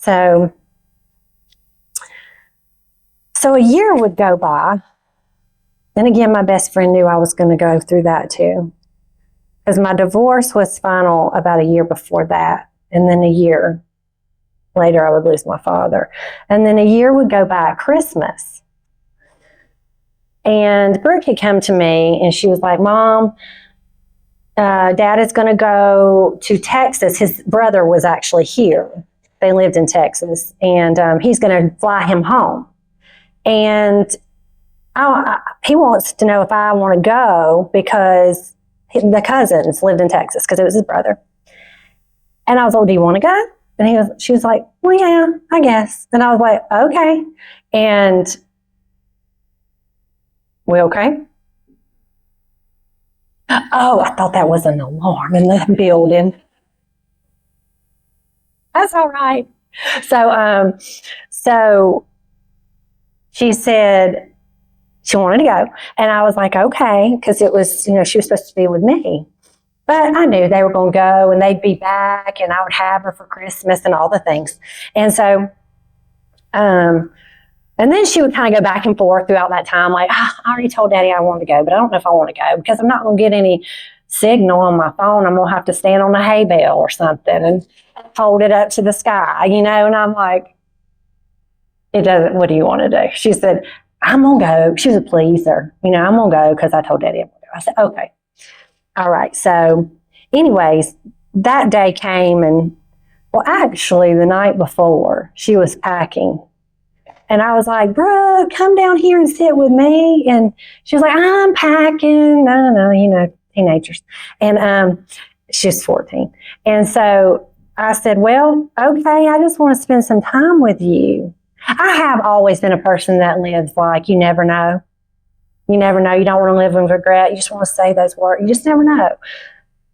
So a year would go by. And again, my best friend knew I was going to go through that too. Because my divorce was final about a year before that. And then a year later, I would lose my father. And then a year would go by at Christmas. And Brooke had come to me and she was like, Mom, Dad is going to go to Texas. His brother was actually here. They lived in Texas. And he's going to fly him home. And he wants to know if I want to go because the cousins lived in Texas because it was his brother. And I was like, do you want to go? And she was like, well, yeah, I guess. And I was like, okay. And we okay? Oh, I thought that was an alarm in the building. That's all right. So she said she wanted to go. And I was like, okay, because it was, she was supposed to be with me. But I knew they were going to go and they'd be back and I would have her for Christmas and all the things. And so, and then she would kind of go back and forth throughout that time. Like, I already told Daddy I wanted to go, but I don't know if I want to go because I'm not going to get any signal on my phone. I'm going to have to stand on a hay bale or something and hold it up to the sky, and I'm like, it doesn't, what do you want to do? She said, I'm going to go. She was a pleaser. I'm going to go because I told Daddy I want to go. I said, okay. All right. So anyways, that day came and, well, actually the night before she was packing and I was like, Brooke, come down here and sit with me. And she was like, I'm packing. No, teenagers. And she's 14. And so I said, well, okay, I just want to spend some time with you. I have always been a person that lives like, you never know. You never know. You don't want to live in regret. You just want to say those words. You just never know.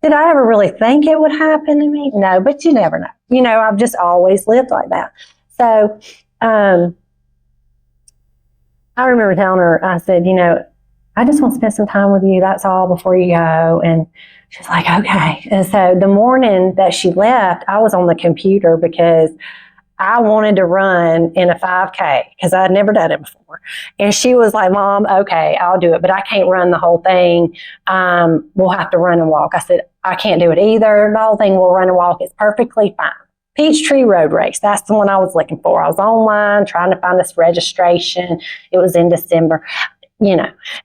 Did I ever really think it would happen to me? No, but you never know. I've just always lived like that. So I remember telling her, I said, I just want to spend some time with you. That's all before you go. And she was like, okay. And so the morning that she left, I was on the computer because I wanted to run in a 5K because I'd never done it before. And she was like, Mom, okay, I'll do it, but I can't run the whole thing. We'll have to run and walk. I said, I can't do it either. The whole thing, we'll run and walk. It's perfectly fine. Peachtree Road Race. That's the one I was looking for. I was online trying to find this registration. It was in December,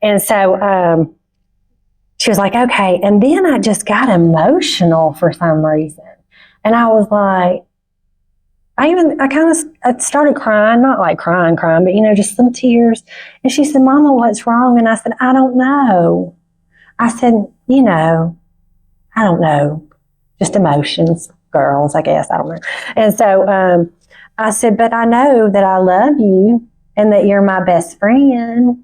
And so she was like, okay. And then I just got emotional for some reason. And I was like, I started crying, not like crying, but, just some tears. And she said, Mama, what's wrong? And I said, I don't know. I said, I don't know. Just emotions, girls, I guess. I don't know. And so I said, but I know that I love you and that you're my best friend.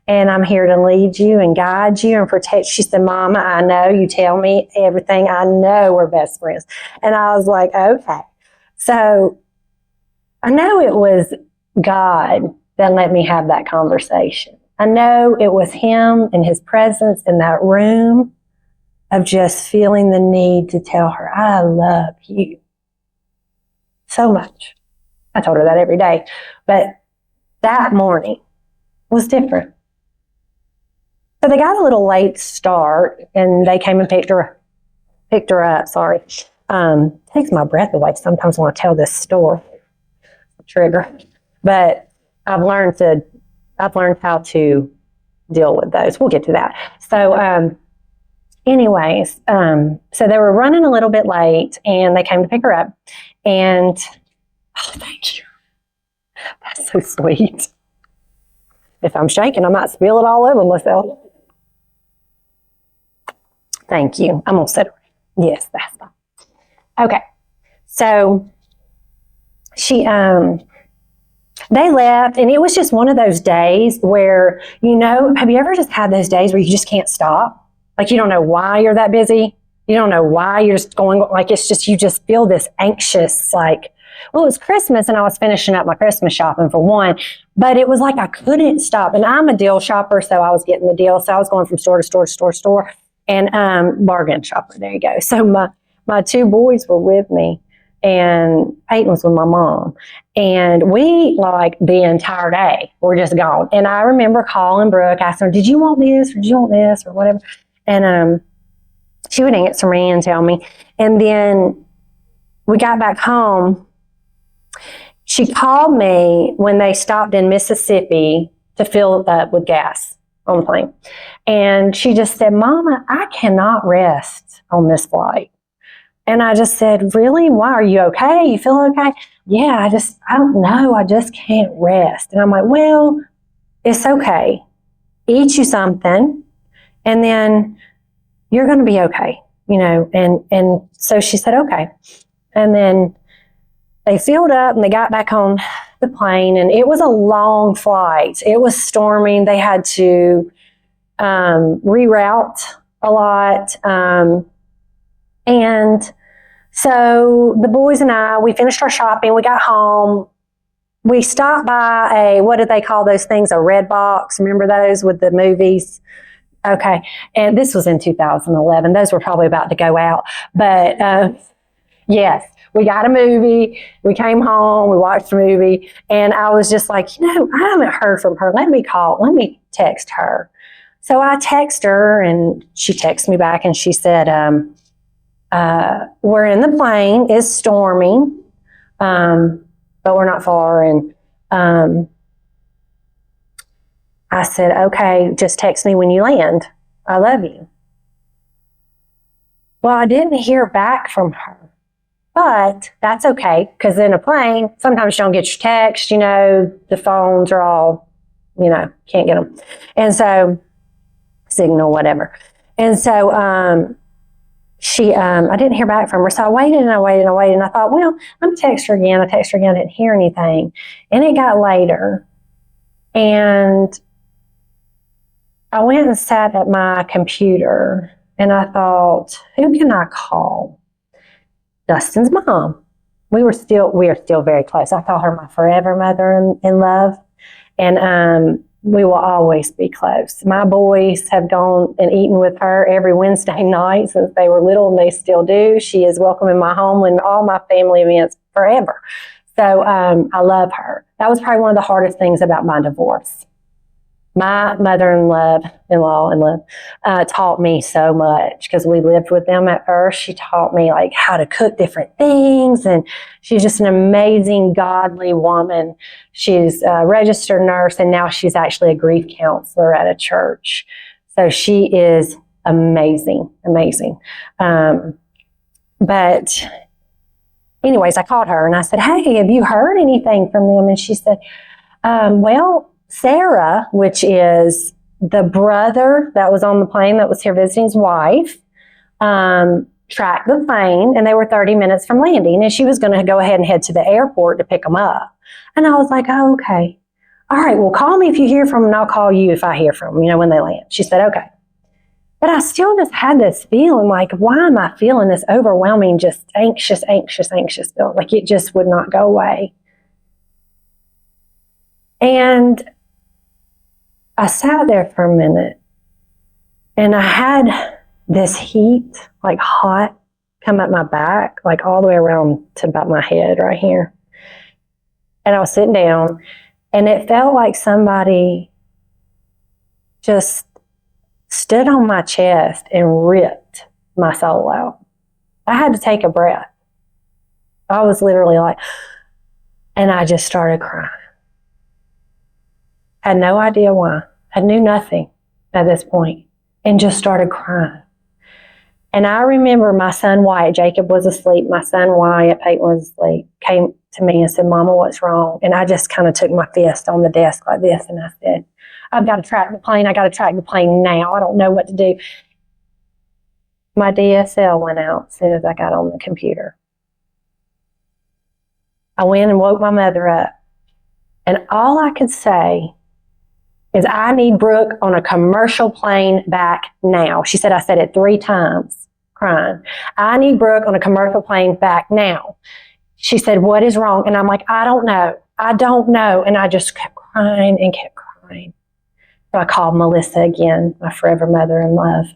And I'm here to lead you and guide you and protect. She said, Mama, I know you tell me everything. I know we're best friends. And I was like, okay. So I know it was God that let me have that conversation. I know it was Him and His presence in that room of just feeling the need to tell her, I love you so much. I told her that every day. But that morning was different. So they got a little late start and they came and picked her up. Sorry. Takes my breath away sometimes when I tell this story. Trigger. But I've learned how to deal with those. We'll get to that. So anyways, so they were running a little bit late and they came to pick her up. And oh, thank you. That's so sweet. If I'm shaking, I might spill it all over myself. Thank you. I'm going to set it. Yes, that's fine. Okay. So they left, and it was just one of those days where, have you ever just had those days where you just can't stop? Like you don't know why you're that busy. You don't know why you're just going, like it's just, you just feel this anxious, like, well, it was Christmas and I was finishing up my Christmas shopping for one, but it was like I couldn't stop. And I'm a deal shopper, so I was getting the deal. So I was going from store to store to store to store and bargain shopper. There you go. So my two boys were with me. and Peyton was with my mom. And we, like, the entire day, were just gone. And I remember calling Brooke, asking her, did you want this, or did you want this, or whatever? And she would answer me and tell me. And then we got back home. She called me when they stopped in Mississippi to fill up with gas on the plane. And she just said, Mama, I cannot rest on this flight. And I just said, really? Why? Are you okay? You feel okay? Yeah, I don't know. I just can't rest. And I'm like, well, it's okay. Eat you something, and then you're going to be okay, you know. And so she said, okay. And then they filled up and they got back on the plane, and it was a long flight. It was storming. They had to reroute a lot. And so the boys and I, we finished our shopping. We got home. We stopped by what did they call those things? A red box. Remember those with the movies? Okay. And this was in 2011. Those were probably about to go out. But yes, we got a movie. We came home. We watched the movie. And I was just like, you know, I haven't heard from her. Let me text her. So I text her, and she texted me back, and she said, we're in the plane. It's storming, but we're not far. And I said, okay, just text me when you land. I love you. Well, I didn't hear back from her, but that's okay, because in a plane, sometimes you don't get your text, you know, the phones are all, you know, can't get them. And so, signal, whatever. And so, I didn't hear back from her. So I waited and I waited and I waited. And I thought, well, I'm going to text her again. I texted her again. I didn't hear anything. And it got later. And I went and sat at my computer, and I thought, who can I call? Dustin's mom. We are still very close. I call her my forever mother in love. And we will always be close. My boys have gone and eaten with her every Wednesday night since they were little, and they still do. She is welcome in my home and all my family events forever. So I love her. That was probably one of the hardest things about my divorce. My mother-in-law taught me so much, because we lived with them at first. She taught me, like, how to cook different things, and she's just an amazing, godly woman. She's a registered nurse, and now she's actually a grief counselor at a church. So she is amazing. But anyways, I called her and I said, hey, have you heard anything from them? And she said, well, Sarah, which is the brother that was on the plane that was here visiting, his wife, tracked the plane, and they were 30 minutes from landing, and she was going to go ahead and head to the airport to pick them up. And I was like, oh, okay. All right, well, call me if you hear from them, and I'll call you if I hear from them, you know, when they land. She said, okay. But I still just had this feeling, like, why am I feeling this overwhelming, just anxious feeling? Like, it just would not go away. And I sat there for a minute, and I had this heat, like hot, come up my back, like all the way around to about my head right here. And I was sitting down, and it felt like somebody just stood on my chest and ripped my soul out. I had to take a breath. I was literally like, and I just started crying. Had no idea why. I knew nothing at this point, and just started crying. And I remember my son Wyatt, Jacob was asleep, my son Wyatt, Peyton was asleep, came to me and said, Mama, what's wrong? And I just kind of took my fist on the desk like this, and I said, I've got to track the plane. I got to track the plane now. I don't know what to do. My DSL went out as soon as I got on the computer. I went and woke my mother up, and all I could say is, I need Brooke on a commercial plane back now. She said, I said it 3 times, crying. I need Brooke on a commercial plane back now. She said, what is wrong? And I'm like, I don't know. And I just kept crying and kept crying. So I called Melissa again, my forever mother in love.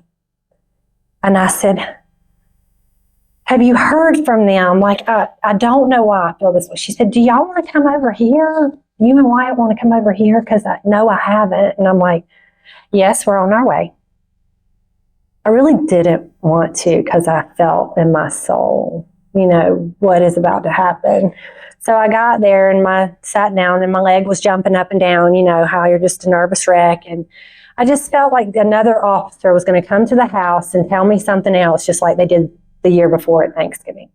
And I said, have you heard from them? Like, I don't know why I feel this way. She said, do y'all want to come over here? You and Wyatt want to come over here? Because no, I haven't. And I'm like, yes, we're on our way. I really didn't want to because I felt in my soul, what is about to happen. So I got there and sat down and my leg was jumping up and down, how you're just a nervous wreck. And I just felt like another officer was going to come to the house and tell me something else, just like they did the year before at Thanksgiving.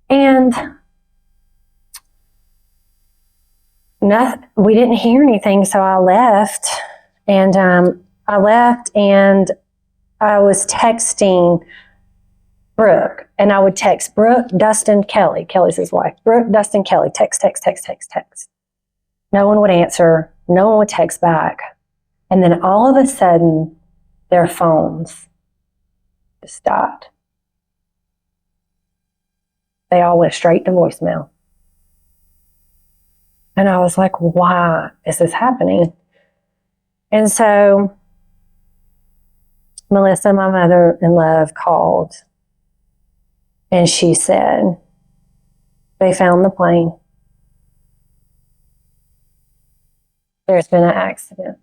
And we didn't hear anything, so I left. And I was texting Brooke, and I would text Brooke, Dustin, Kelly. Kelly's his wife. Brooke, Dustin, Kelly. Text. No one would answer. No one would text back. And then all of a sudden, their phones just died. They all went straight to voicemail. And I was like, why is this happening? And so Melissa, my mother-in-law, called. And she said, they found the plane. There's been an accident.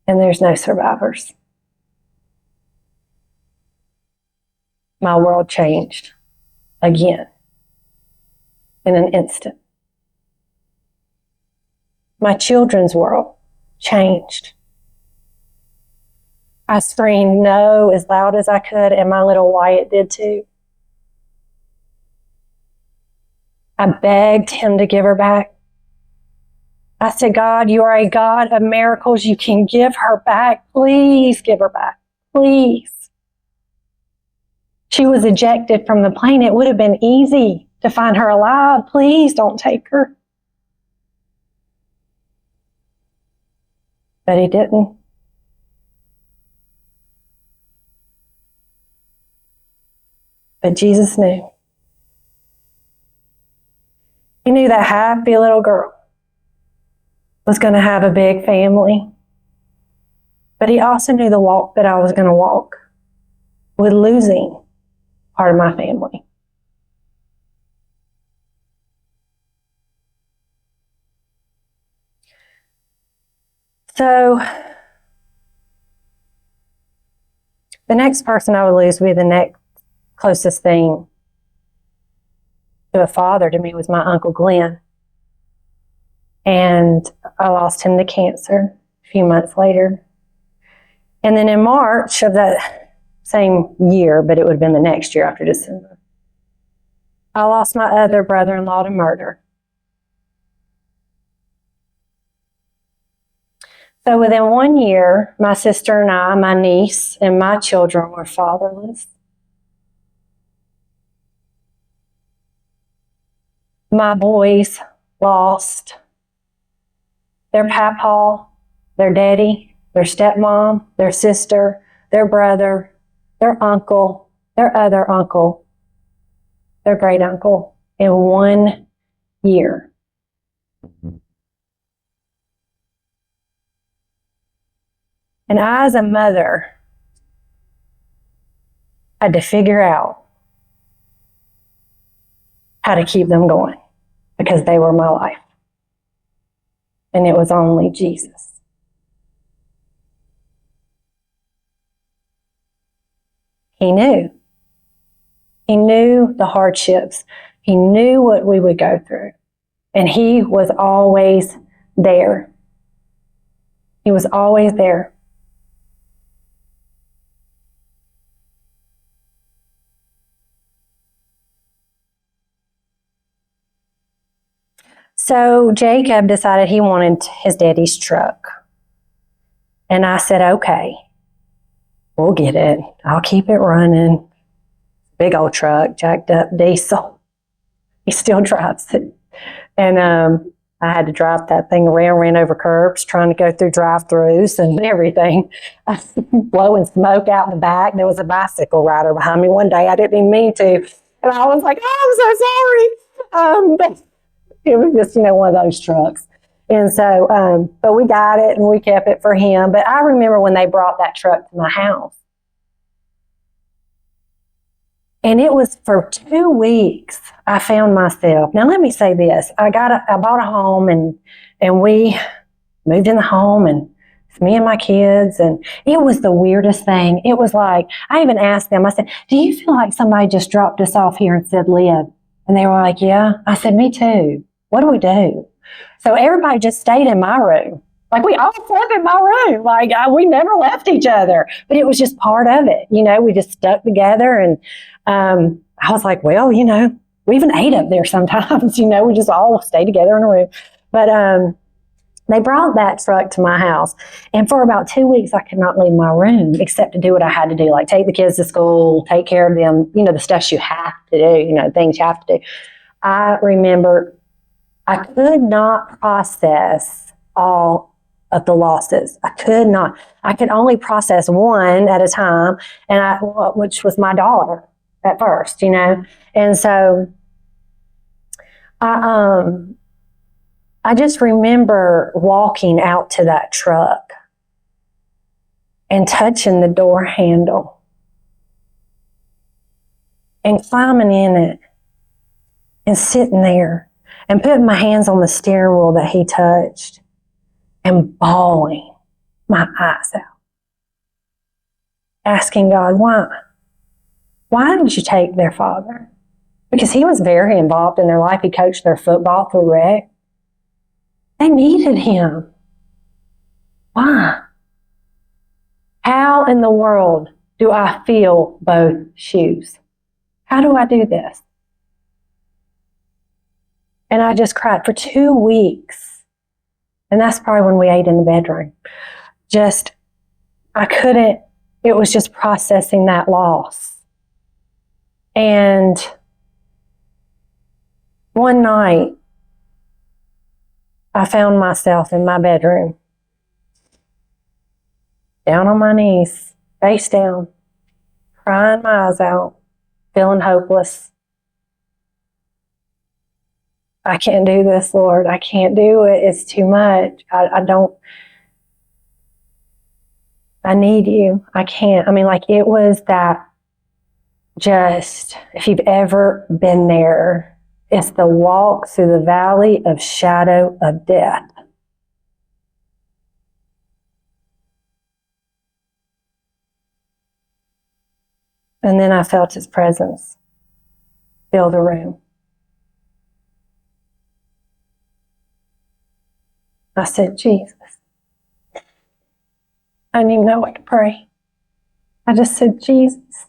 And there's no survivors. My world changed again in an instant. My children's world changed. I screamed no as loud as I could, and my little Wyatt did too. I begged him to give her back. I said, God, you are a God of miracles. You can give her back. Please give her back. Please. She was ejected from the plane. It would have been easy to find her alive. Please don't take her. But he didn't. But Jesus knew. He knew that happy little girl was going to have a big family. But he also knew the walk that I was going to walk with losing part of my family. So the next person I would lose would be the next closest thing to a father to me was my Uncle Glenn. And I lost him to cancer a few months later. And then in March of that same year, but it would have been the next year after December, I lost my other brother-in-law to murder. So within 1 year, my sister and I, my niece, and my children were fatherless. My boys lost their papa, their daddy, their stepmom, their sister, their brother, their uncle, their other uncle, their great uncle in 1 year. And I, as a mother, had to figure out how to keep them going because they were my life. And it was only Jesus. He knew. He knew the hardships. He knew what we would go through. And he was always there. He was always there. So Jacob decided he wanted his daddy's truck. And I said, okay, we'll get it. I'll keep it running. Big old truck, jacked up diesel. He still drives it. And I had to drive that thing around, ran over curbs, trying to go through drive-thrus and everything. Blowing smoke out in the back. There was a bicycle rider behind me one day. I didn't even mean to. And I was like, oh, I'm so sorry. But it was just, one of those trucks. And so, but we got it and we kept it for him. But I remember when they brought that truck to my house. And it was for 2 weeks I found myself. Now let me say this. I bought a home and we moved in the home, and it's me and my kids, and it was the weirdest thing. It was like, I even asked them, I said, do you feel like somebody just dropped us off here and said live? And they were like, yeah. I said, me too. What do we do? So everybody just stayed in my room. Like, we all slept in my room. Like, we never left each other. But it was just part of it. We just stuck together. And I was like, well, we even ate up there sometimes. We just all stayed together in a room. But they brought that truck to my house. And for about 2 weeks, I could not leave my room except to do what I had to do, like take the kids to school, take care of them, the stuff you have to do, things you have to do. I remember I could not process all of the losses. I could not. I could only process one at a time, which was my daughter at first, And so I just remember walking out to that truck and touching the door handle and climbing in it and sitting there and putting my hands on the steering wheel that he touched and bawling my eyes out, asking God, why? Why did you take their father? Because he was very involved in their life. He coached their football through rec. They needed him. Why? How in the world do I fill both shoes? How do I do this? And I just cried for 2 weeks. And that's probably when we ate in the bedroom. I couldn't, it was just processing that loss. And one night, I found myself in my bedroom, down on my knees, face down, crying my eyes out, feeling hopeless. I can't do this, Lord. I can't do it. It's too much. I need you. I can't. It was that if you've ever been there, it's the walk through the valley of shadow of death. And then I felt his presence fill the room. I said, Jesus. I didn't even know what to pray. I just said, Jesus,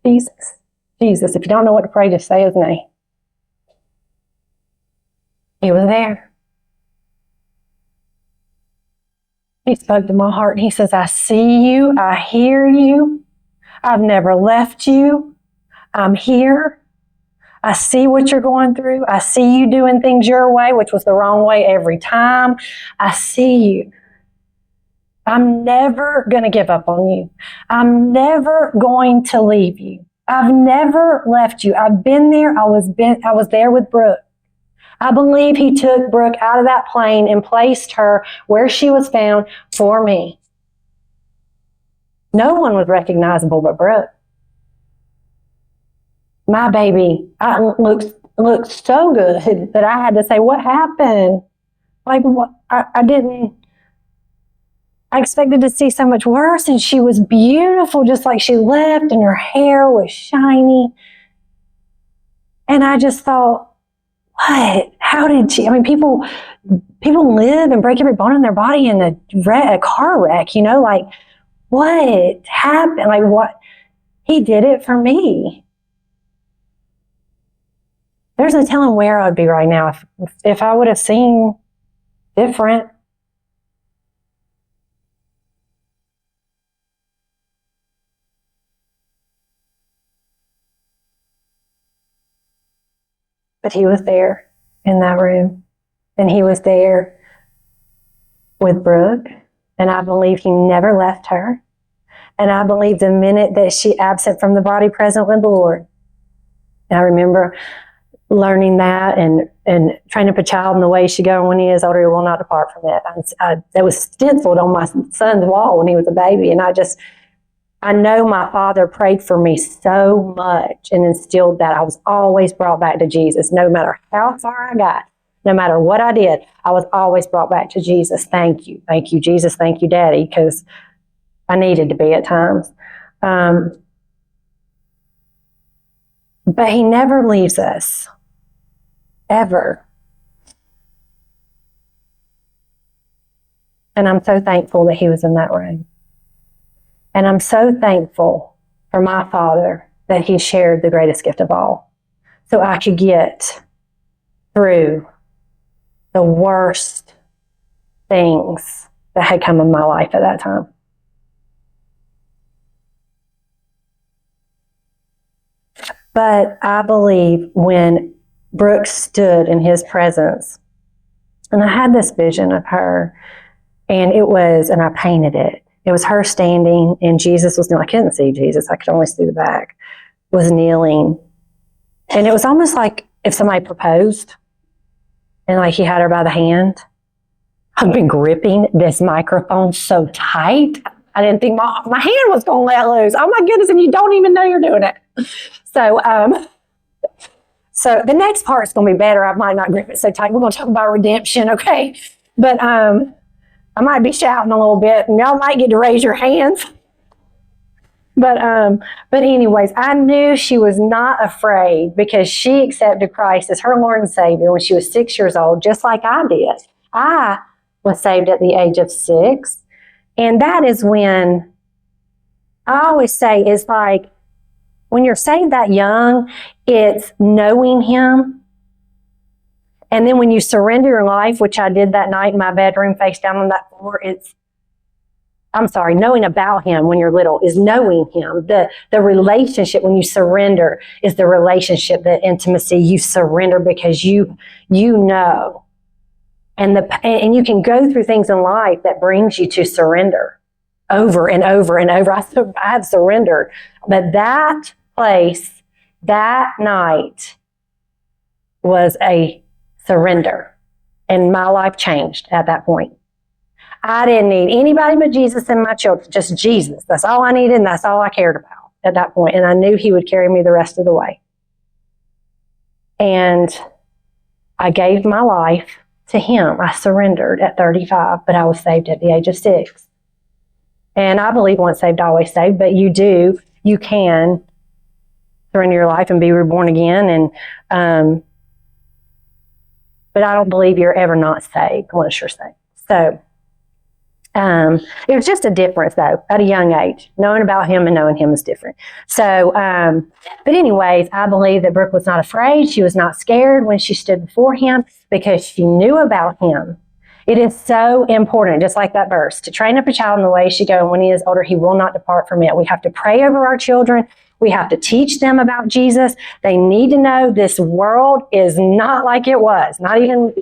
Jesus, Jesus. If you don't know what to pray, just say his name. He was there. He spoke to my heart and he says, I see you. I hear you. I've never left you. I'm here. I see what you're going through. I see you doing things your way, which was the wrong way every time. I see you. I'm never going to give up on you. I'm never going to leave you. I've never left you. I've been there. I was there with Brooke. I believe he took Brooke out of that plane and placed her where she was found for me. No one was recognizable but Brooke. My baby looked so good that I had to say, what happened? I expected to see so much worse, and she was beautiful just like she left, and her hair was shiny. And I just thought, what? How did she? People live and break every bone in their body in a car wreck, what happened? What? He did it for me. There's no telling where I would be right now if I would have seen different. But he was there in that room. And he was there with Brooke. And I believe he never left her. And I believe the minute that she absent from the body, present with the Lord. And I remember learning that and train up a child in the way he should go when he is older, he will not depart from it. That was stenciled on my son's wall when he was a baby. And I I know my father prayed for me so much and instilled that I was always brought back to Jesus. No matter how far I got, no matter what I did, I was always brought back to Jesus. Thank you, Jesus. Thank you, Daddy, because I needed to be at times. But he never leaves us, ever. And I'm so thankful that he was in that room. And I'm so thankful for my father that he shared the greatest gift of all, so I could get through the worst things that had come in my life at that time. But I believe when Brooke stood in his presence, and I had this vision of her, and I painted it. It was her standing, and Jesus was kneeling. I couldn't see Jesus. I could only see the back. Was kneeling. And it was almost like if somebody proposed, and like he had her by the hand. I've been gripping this microphone so tight. I didn't think my hand was going to let loose. Oh my goodness, and you don't even know you're doing it. So the next part is going to be better. I might not grip it so tight. We're going to talk about redemption, okay? But I might be shouting a little bit, and y'all might get to raise your hands. But anyways, I knew she was not afraid because she accepted Christ as her Lord and Savior when she was 6 years old, just like I did. I was saved at the age of 6. And that is when, I always say, it's like, when you're saved that young, it's knowing him. And then when you surrender your life, which I did that night in my bedroom, face down on that floor, knowing about him when you're little is knowing him. The relationship when you surrender is the relationship, the intimacy. You surrender because you know. And you can go through things in life that brings you to surrender over and over and over. I have surrendered. But that place, that night was a surrender. And my life changed at that point. I didn't need anybody but Jesus and my children, just Jesus. That's all I needed, and that's all I cared about at that point. And I knew he would carry me the rest of the way. And I gave my life to him. I surrendered at 35, but I was saved at the age of 6. And I believe once saved, always saved, but you can surrender your life and be reborn again. And but I don't believe you're ever not saved once you're saved. So it was just a difference, though, at a young age. Knowing about him and knowing him is different. So, but anyways, I believe that Brooke was not afraid. She was not scared when she stood before him because she knew about him. It is so important, just like that verse, to train up a child in the way he should go, and when he is older, he will not depart from it. We have to pray over our children. We have to teach them about Jesus. They need to know this world is not like it was. Not even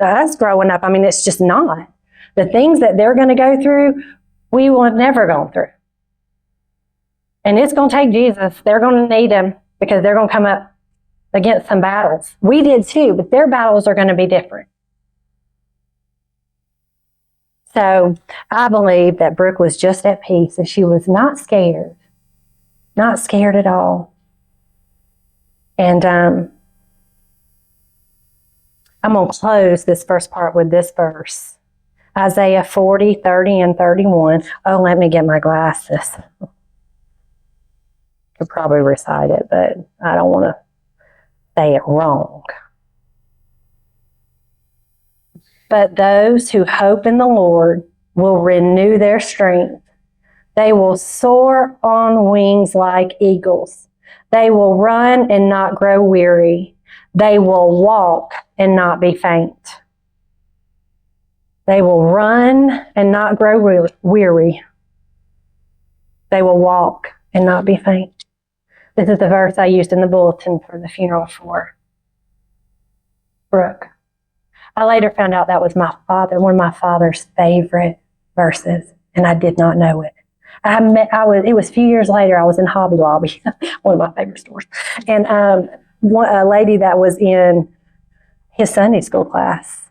us growing up. I mean, it's just not. The things that they're going to go through, we will have never gone through. And it's going to take Jesus. They're going to need him because they're going to come up against some battles. We did too, but their battles are going to be different. So I believe that Brooke was just at peace and she was not scared. Not scared at all. And I'm going to close this first part with this verse. Isaiah 40, 30, and 31. Oh, let me get my glasses. Could probably recite it, but I don't want to say it wrong. But those who hope in the Lord will renew their strength. They will soar on wings like eagles. They will run and not grow weary. They will walk and not be faint. They will run and not grow weary. They will walk and not be faint. This is the verse I used in the bulletin for the funeral for Brooke. I later found out that was one of my father's favorite verses, and I did not know it. It was a few years later, I was in Hobby Lobby, one of my favorite stores, and a lady that was in his Sunday school class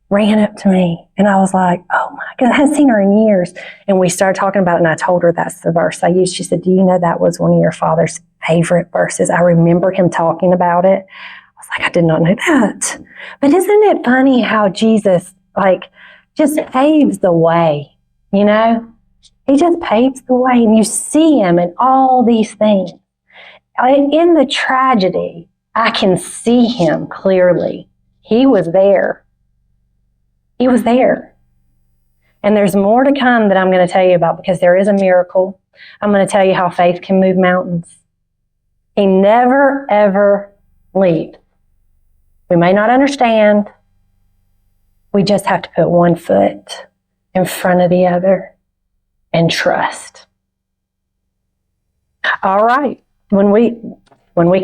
ran up to me, and I was like, oh my God, I hadn't seen her in years. And we started talking about it, and I told her that's the verse I used. She said, do you know that was one of your father's favorite verses? I remember him talking about it. I was like, I did not know that. But isn't it funny how Jesus, just paves the way, you know? He just paves the way, and you see him in all these things. In the tragedy, I can see him clearly. He was there. He was there. And there's more to come that I'm going to tell you about, because there is a miracle. I'm going to tell you how faith can move mountains. He never, ever leaves. We may not understand. We just have to put one foot in front of the other and trust. All right. When we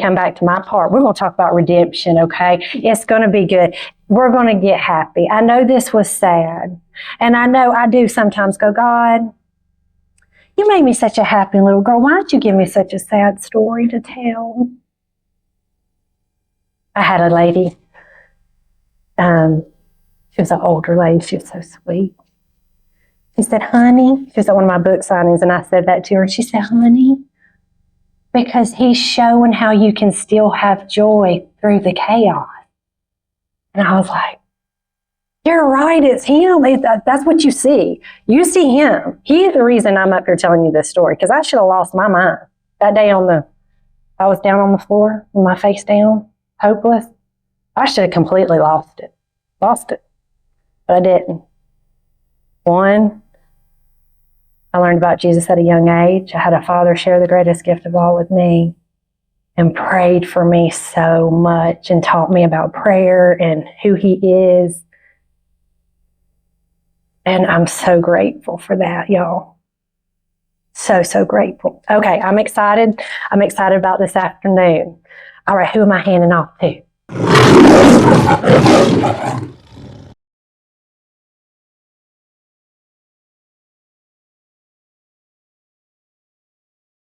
come back to my part, we're going to talk about redemption, okay? It's going to be good. We're going to get happy. I know this was sad. And I know I do sometimes go, God, you made me such a happy little girl. Why did you give me such a sad story to tell? I had a lady. She was an older lady. She was so sweet. She said, honey, she was at one of my book signings, and I said that to her. She said, honey, because he's showing how you can still have joy through the chaos. And I was like, you're right, it's him. That's what you see. You see him. He's the reason I'm up here telling you this story, because I should have lost my mind. That day I was down on the floor with my face down, hopeless. I should have completely lost it. But I didn't. One, I learned about Jesus at a young age. I had a father share the greatest gift of all with me and prayed for me so much and taught me about prayer and who he is. And I'm so grateful for that, y'all. So, so grateful. Okay, I'm excited. I'm excited about this afternoon. All right, who am I handing off to?